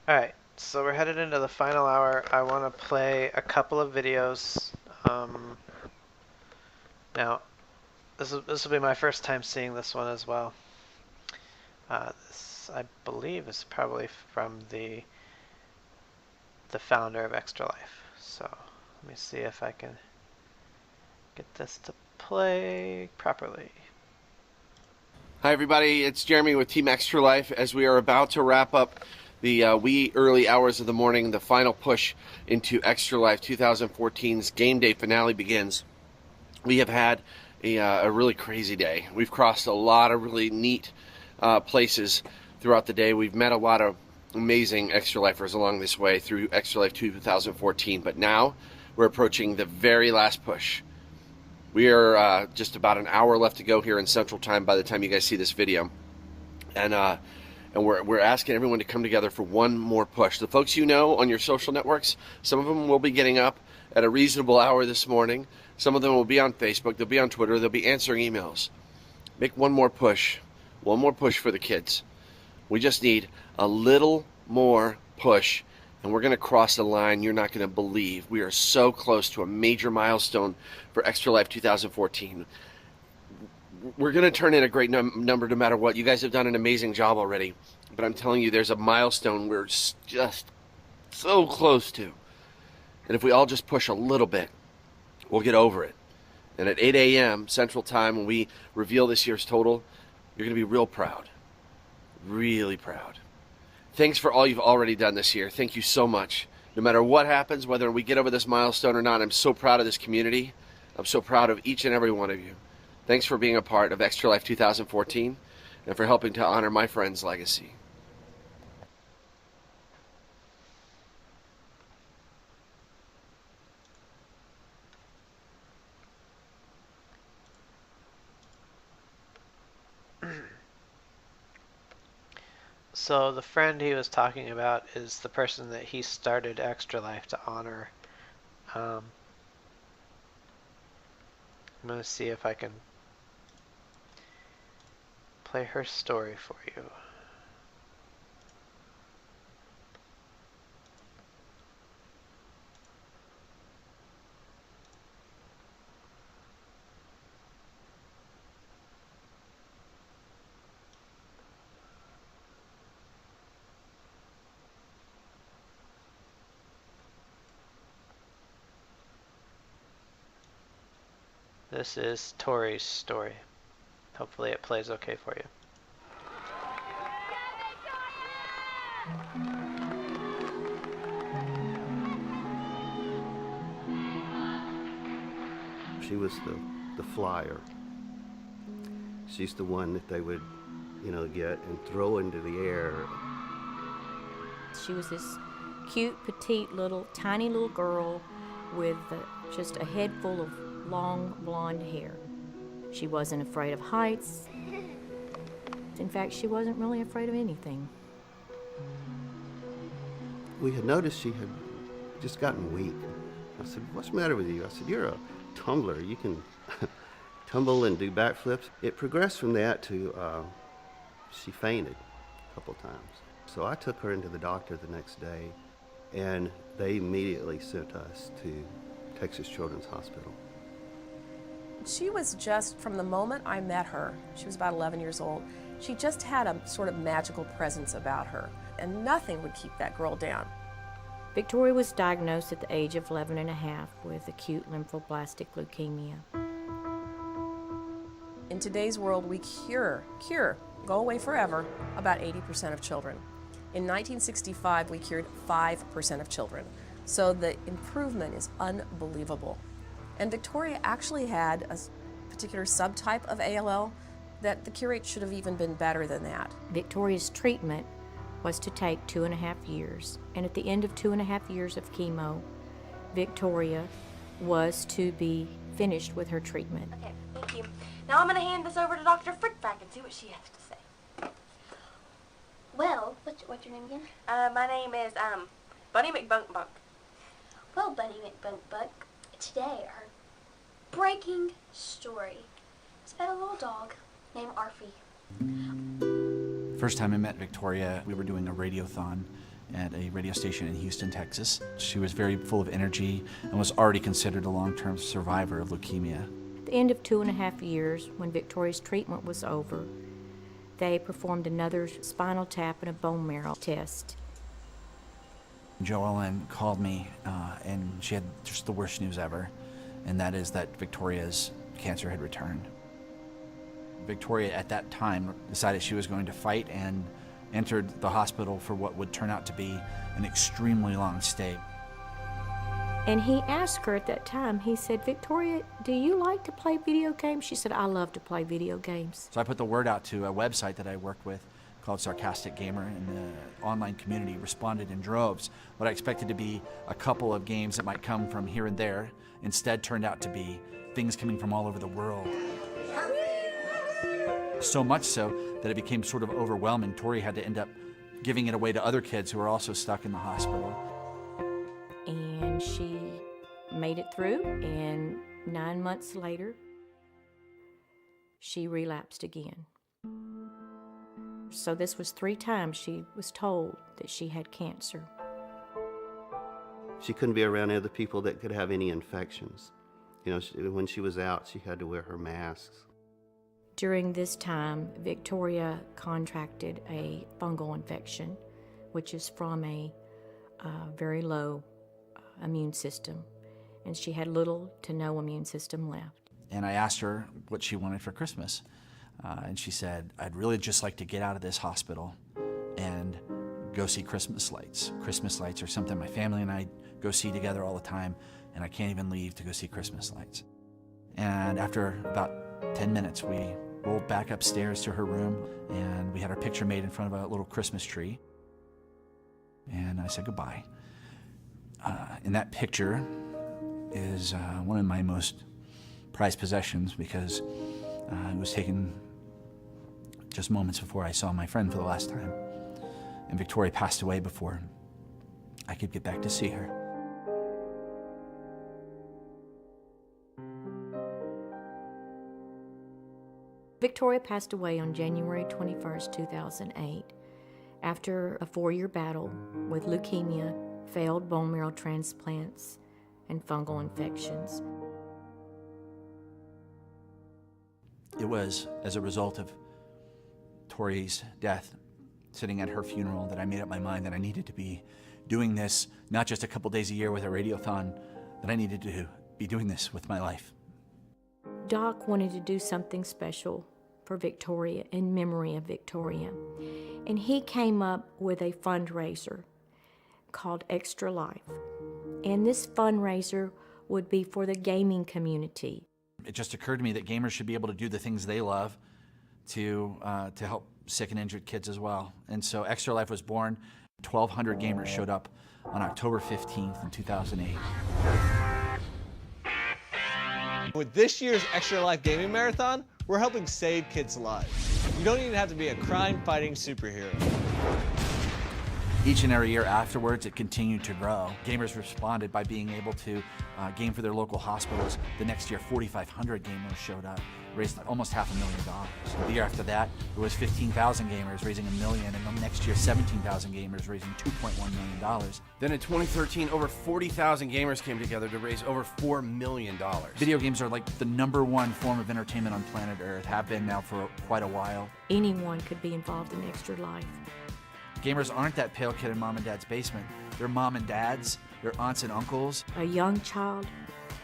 Alright, so we're headed into the final hour. I want to play a couple of videos. Um, Now, this will be my first time seeing this one as well. This, I believe, is probably from the founder of Extra Life. So let me see if I can get this to play properly. Hi everybody, it's Jeremy with Team Extra Life as we are about to wrap up the wee early hours of the morning. The final push into Extra Life 2014's game day finale begins. We have had a really crazy day. We've crossed a lot of really neat places throughout the day. We've met a lot of amazing Extra Lifers along this way through Extra Life 2014, but now we're approaching the very last push. We are just about an hour left to go here in Central Time by the time you guys see this video. And we're asking everyone to come together for one more push. The folks you know on your social networks, some of them will be getting up at a reasonable hour this morning. Some of them will be on Facebook, they'll be on Twitter, they'll be answering emails. Make one more push for the kids. We just need a little more push, and we're going to cross the line you're not going to believe. We are so close to a major milestone for Extra Life 2014. We're going to turn in a great number no matter what. You guys have done an amazing job already, but I'm telling you, there's a milestone we're just so close to. And if we all just push a little bit, we'll get over it. And at 8 a.m. Central Time, when we reveal this year's total, you're going to be real proud. Really proud. Thanks for all you've already done this year. Thank you so much. No matter what happens, whether we get over this milestone or not, I'm so proud of this community. I'm so proud of each and every one of you. Thanks for being a part of Extra Life 2014 and for helping to honor my friend's legacy. So the friend he was talking about is the person that he started Extra Life to honor. I'm going to see if I can play her story for you. This is Tori's story. Hopefully it plays okay for you. She was the flyer. She's the one that they would, get and throw into the air. She was this cute, petite, tiny little girl with just a head full of long blonde hair. She wasn't afraid of heights. In fact, she wasn't really afraid of anything. We had noticed she had just gotten weak. I said, "What's the matter with you?" I said, "You're a tumbler. You can tumble and do backflips." It progressed from that to she fainted a couple times. So I took her into the doctor the next day, and they immediately sent us to Texas Children's Hospital. She was just, from the moment I met her, she was about 11 years old, she just had a sort of magical presence about her, and nothing would keep that girl down. Victoria was diagnosed at the age of 11 and a half with acute lymphoblastic leukemia. In today's world, we cure, go away forever, about 80% of children. In 1965, we cured 5% of children. So the improvement is unbelievable. And Victoria actually had a particular subtype of ALL that the cure rate should have even been better than that. Victoria's treatment was to take 2.5 years. And at the end of 2.5 years of chemo, Victoria was to be finished with her treatment. Okay, thank you. Now I'm going to hand this over to Dr. Frickback and see what she has to say. Well, what's your name again? My name is, Bunny McBunkbunk. Well, Bunny McBunkbuck, today our breaking story is about a little dog named Arfie. First time I met Victoria, we were doing a radiothon at a radio station in Houston, Texas. She was very full of energy and was already considered a long-term survivor of leukemia. At the end of 2.5 years, when Victoria's treatment was over, they performed another spinal tap and a bone marrow test. Joellen called me and she had just the worst news ever, and that is that Victoria's cancer had returned. Victoria at that time decided she was going to fight and entered the hospital for what would turn out to be an extremely long stay. And he asked her at that time, he said, "Victoria, do you like to play video games?" She said, "I love to play video games." So I put the word out to a website that I worked with called Sarcastic Gamer, and the online community responded in droves. What I expected to be a couple of games that might come from here and there instead turned out to be things coming from all over the world. So much so that it became sort of overwhelming. Tori had to end up giving it away to other kids who were also stuck in the hospital. And she made it through, and 9 months later, she relapsed again. So this was 3 times she was told that she had cancer. She couldn't be around other people that could have any infections. You know, when she was out, she had to wear her masks. During this time, Victoria contracted a fungal infection, which is from a very low immune system, and she had little to no immune system left. And I asked her what she wanted for Christmas, and she said, "I'd really just like to get out of this hospital and go see Christmas lights. Christmas lights are something my family and I go see together all the time, and I can't even leave to go see Christmas lights." And after about 10 minutes, we rolled back upstairs to her room, and we had our picture made in front of a little Christmas tree. And I said goodbye. In that picture is one of my most prized possessions, because it was taken just moments before I saw my friend for the last time. And Victoria passed away before I could get back to see her. Victoria passed away on January 21st, 2008, after a 4-year battle with leukemia, failed bone marrow transplants, and fungal infections. It was as a result of Tori's death, sitting at her funeral, that I made up my mind that I needed to be doing this, not just a couple days a year with a radiothon, that I needed to be doing this with my life. Doc wanted to do something special for Victoria, in memory of Victoria, and he came up with a fundraiser called Extra Life. And this fundraiser would be for the gaming community. It just occurred to me that gamers should be able to do the things they love to help sick and injured kids as well. And so Extra Life was born. 1,200 gamers showed up on October 15th in 2008. With this year's Extra Life Gaming Marathon, we're helping save kids' lives. You don't even have to be a crime-fighting superhero. Each and every year afterwards, it continued to grow. Gamers responded by being able to game for their local hospitals. The next year, 4,500 gamers showed up, raised almost $500,000. The year after that, there was 15,000 gamers raising $1 million, and the next year, 17,000 gamers raising $2.1 million. Then in 2013, over 40,000 gamers came together to raise over $4 million. Video games are like the #1 form of entertainment on planet Earth, have been now for quite a while. Anyone could be involved in Extra Life. Gamers aren't that pale kid in mom and dad's basement. They're mom and dads, they're aunts and uncles. A young child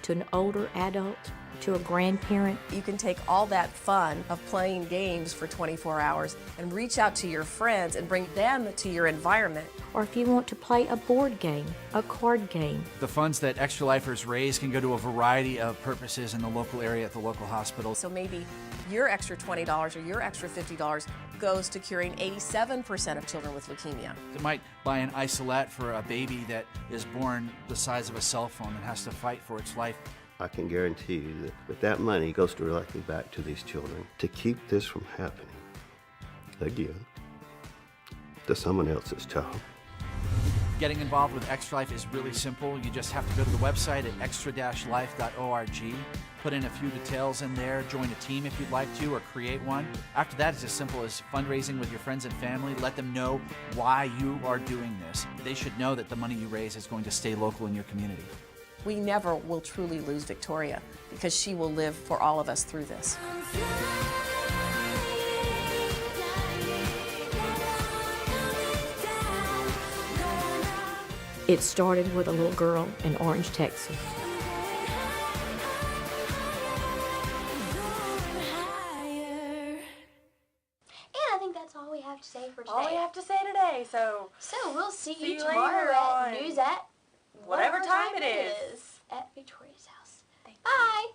to an older adult to a grandparent. You can take all that fun of playing games for 24 hours and reach out to your friends and bring them to your environment. Or if you want to play a board game, a card game. The funds that Extra Lifers raise can go to a variety of purposes in the local area at the local hospital. So maybe your extra $20 or your extra $50 goes to curing 87% of children with leukemia. It might buy an isolette for a baby that is born the size of a cell phone and has to fight for its life. I can guarantee you that with that money goes directly back to these children to keep this from happening again to someone else's child. Getting involved with Extra Life is really simple. You just have to go to the website at extra-life.org, put in a few details in there, join a team if you'd like to, or create one. After that, it's as simple as fundraising with your friends and family. Let them know why you are doing this. They should know that the money you raise is going to stay local in your community. We never will truly lose Victoria because she will live for all of us through this. It started with a little girl in Orange, Texas. And I think that's all we have to say for today. All we have to say today, so we'll see you you tomorrow later at on news at whatever time it is. at Victoria's house. Bye.